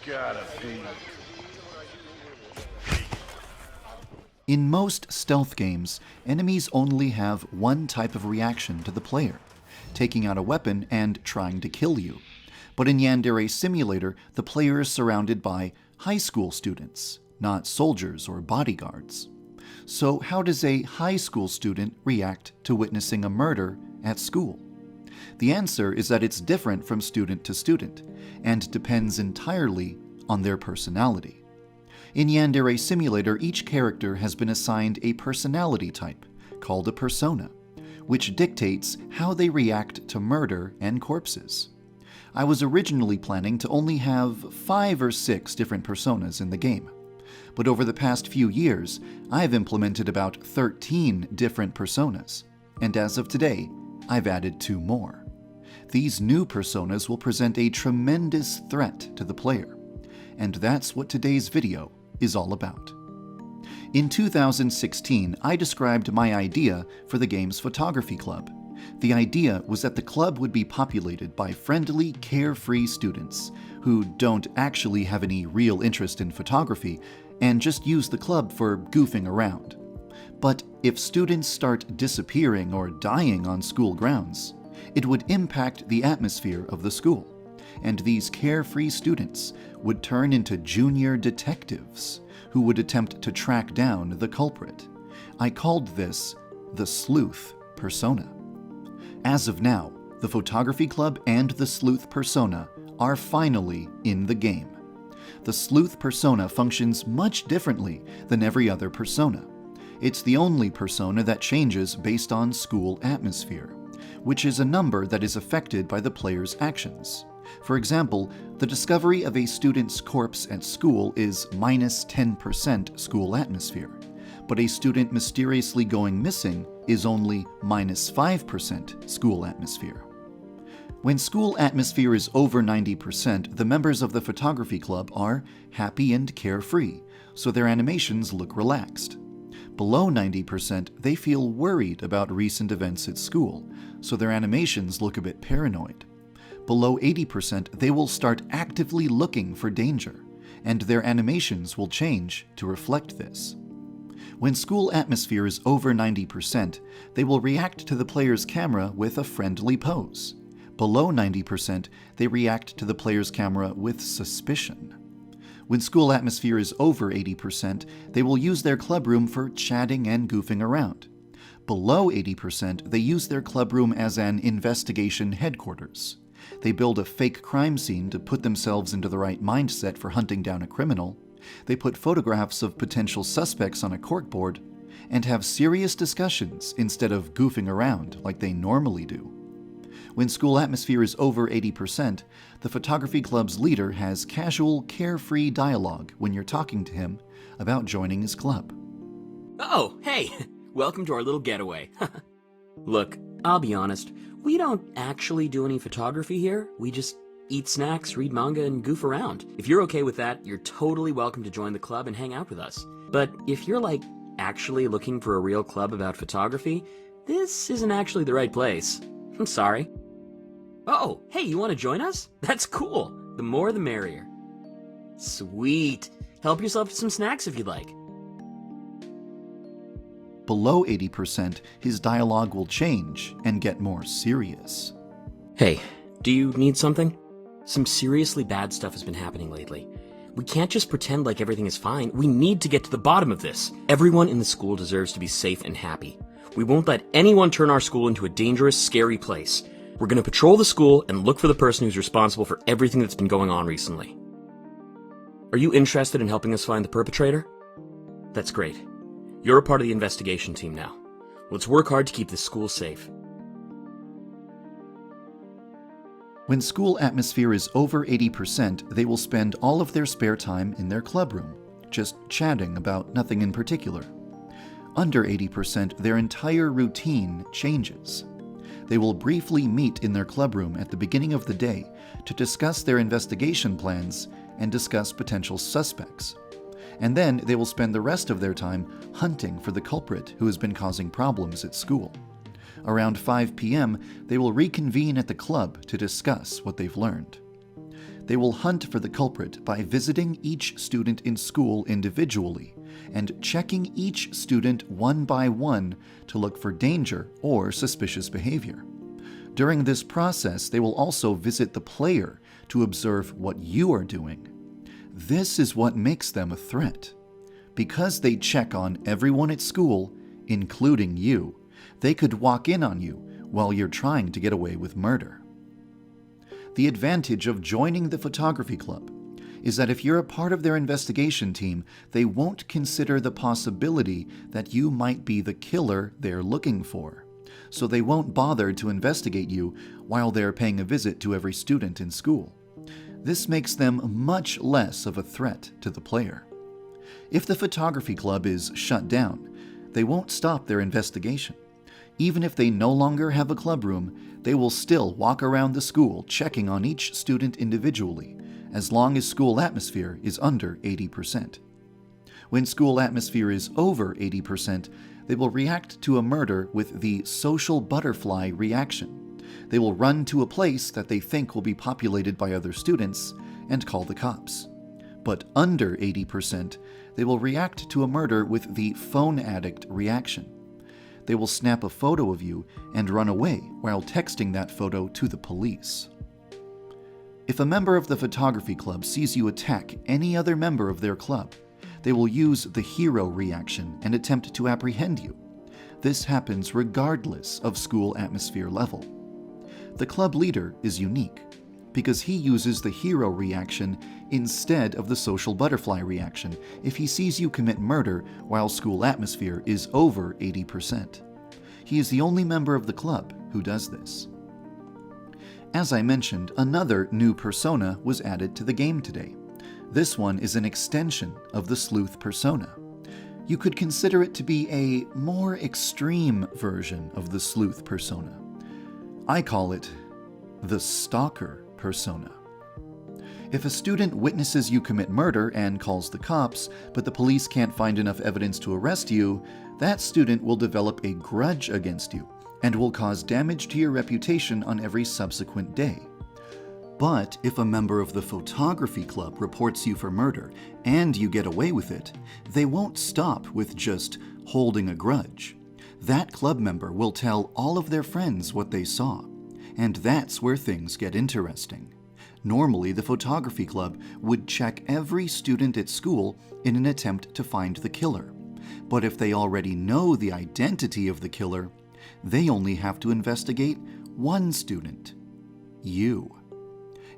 Gotta be. In most stealth games, enemies only have one type of reaction to the player, taking out a weapon and trying to kill you. But in Yandere Simulator, the player is surrounded by high school students, not soldiers or bodyguards. So how does a high school student react to witnessing a murder at school? The answer is that it's different from student to student, and depends entirely on their personality. In Yandere Simulator, each character has been assigned a personality type, called a persona, which dictates how they react to murder and corpses. I was originally planning to only have 5 or 6 different personas in the game, but over the past few years, I've implemented about 13 different personas, and as of today, I've added 2 more. These new personas will present a tremendous threat to the player, and that's what today's video is all about. In 2016, I described my idea for the game's photography club. The idea was that the club would be populated by friendly, carefree students who don't actually have any real interest in photography and just use the club for goofing around. But if students start disappearing or dying on school grounds, it would impact the atmosphere of the school, and these carefree students would turn into junior detectives who would attempt to track down the culprit. I called this the sleuth persona. As of now, the photography club and the sleuth persona are finally in the game. The sleuth persona functions much differently than every other persona. It's the only persona that changes based on school atmosphere, which is a number that is affected by the player's actions. For example, the discovery of a student's corpse at school is minus 10% school atmosphere, but a student mysteriously going missing is only minus 5% school atmosphere. When school atmosphere is over 90%, the members of the photography club are happy and carefree, so their animations look relaxed. Below 90%, they feel worried about recent events at school, so their animations look a bit paranoid. Below 80%, they will start actively looking for danger, and their animations will change to reflect this. When school atmosphere is over 90%, they will react to the player's camera with a friendly pose. Below 90%, they react to the player's camera with suspicion. When school atmosphere is over 80%, they will use their clubroom for chatting and goofing around. Below 80%, they use their clubroom as an investigation headquarters. They build a fake crime scene to put themselves into the right mindset for hunting down a criminal. They put photographs of potential suspects on a corkboard, and have serious discussions instead of goofing around like they normally do. When school atmosphere is over 80%, the photography club's leader has casual, carefree dialogue when you're talking to him about joining his club. Oh, hey! Welcome to our little getaway. Look, I'll be honest, we don't actually do any photography here. We just eat snacks, read manga, and goof around. If you're okay with that, you're totally welcome to join the club and hang out with us. But if you're actually looking for a real club about photography, this isn't actually the right place. I'm sorry. Oh, hey, you want to join us? That's cool. The more the merrier. Sweet. Help yourself to some snacks if you'd like. Below 80%, his dialogue will change and get more serious. Hey, do you need something? Some seriously bad stuff has been happening lately. We can't just pretend like everything is fine. We need to get to the bottom of this. Everyone in the school deserves to be safe and happy. We won't let anyone turn our school into a dangerous, scary place. We're going to patrol the school and look for the person who's responsible for everything that's been going on recently. Are you interested in helping us find the perpetrator? That's great. You're a part of the investigation team now. Let's work hard to keep the school safe. When school atmosphere is over 80%, they will spend all of their spare time in their clubroom, just chatting about nothing in particular. Under 80%, their entire routine changes. They will briefly meet in their clubroom at the beginning of the day to discuss their investigation plans and discuss potential suspects. And then they will spend the rest of their time hunting for the culprit who has been causing problems at school. Around 5 p.m., they will reconvene at the club to discuss what they've learned. They will hunt for the culprit by visiting each student in school individually and checking each student one by one to look for danger or suspicious behavior. During this process, they will also visit the player to observe what you are doing. This is what makes them a threat. Because they check on everyone at school, including you, they could walk in on you while you're trying to get away with murder. The advantage of joining the photography club is that if you're a part of their investigation team, they won't consider the possibility that you might be the killer they're looking for. So they won't bother to investigate you while they're paying a visit to every student in school. This makes them much less of a threat to the player. If the photography club is shut down, they won't stop their investigation. Even if they no longer have a club room, they will still walk around the school checking on each student individually, as long as school atmosphere is under 80%. When school atmosphere is over 80%, they will react to a murder with the social butterfly reaction. They will run to a place that they think will be populated by other students and call the cops. But under 80%, they will react to a murder with the phone addict reaction. They will snap a photo of you and run away while texting that photo to the police. If a member of the photography club sees you attack any other member of their club, they will use the hero reaction and attempt to apprehend you. This happens regardless of school atmosphere level. The club leader is unique because he uses the hero reaction instead of the social butterfly reaction if he sees you commit murder while school atmosphere is over 80%. He is the only member of the club who does this. As I mentioned, another new persona was added to the game today. This one is an extension of the sleuth persona. You could consider it to be a more extreme version of the sleuth persona. I call it the stalker persona. If a student witnesses you commit murder and calls the cops, but the police can't find enough evidence to arrest you, that student will develop a grudge against you and will cause damage to your reputation on every subsequent day. But if a member of the photography club reports you for murder and you get away with it, they won't stop with just holding a grudge. That club member will tell all of their friends what they saw, and that's where things get interesting. Normally, the photography club would check every student at school in an attempt to find the killer. But if they already know the identity of the killer, they only have to investigate one student: you.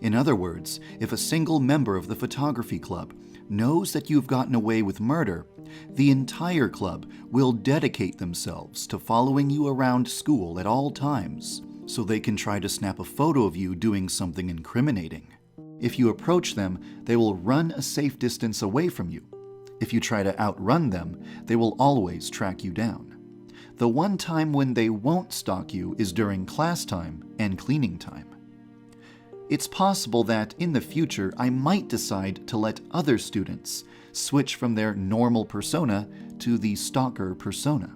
In other words, if a single member of the photography club knows that you've gotten away with murder, the entire club will dedicate themselves to following you around school at all times, so they can try to snap a photo of you doing something incriminating. If you approach them, they will run a safe distance away from you. If you try to outrun them, they will always track you down. The one time when they won't stalk you is during class time and cleaning time. It's possible that in the future I might decide to let other students switch from their normal persona to the stalker persona.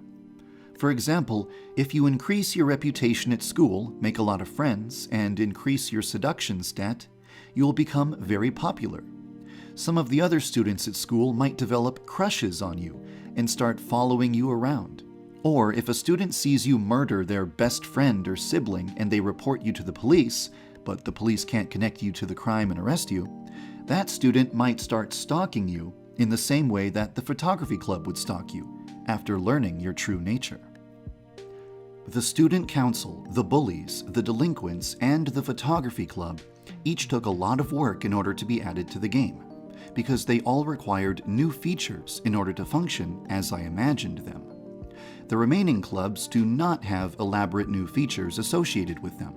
For example, if you increase your reputation at school, make a lot of friends, and increase your seduction stat, you will become very popular. Some of the other students at school might develop crushes on you and start following you around. Or if a student sees you murder their best friend or sibling and they report you to the police, but the police can't connect you to the crime and arrest you, that student might start stalking you in the same way that the photography club would stalk you after learning your true nature. The student council, the bullies, the delinquents, and the photography club each took a lot of work in order to be added to the game, because they all required new features in order to function as I imagined them. The remaining clubs do not have elaborate new features associated with them,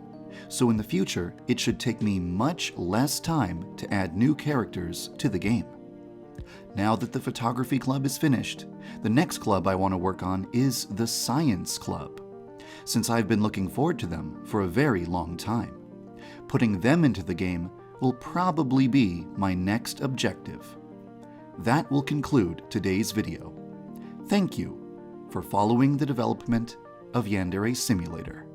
so in the future it should take me much less time to add new characters to the game. Now that the photography club is finished, the next club I want to work on is the science club, since I've been looking forward to them for a very long time. Putting them into the game will probably be my next objective. That will conclude today's video. Thank you for following the development of Yandere Simulator.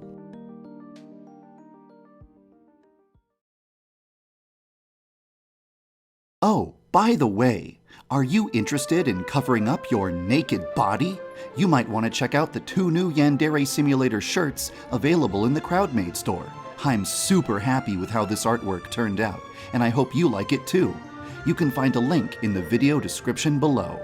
Oh, by the way, are you interested in covering up your naked body? You might want to check out the 2 new Yandere Simulator shirts available in the CrowdMade store. I'm super happy with how this artwork turned out, and I hope you like it too. You can find a link in the video description below.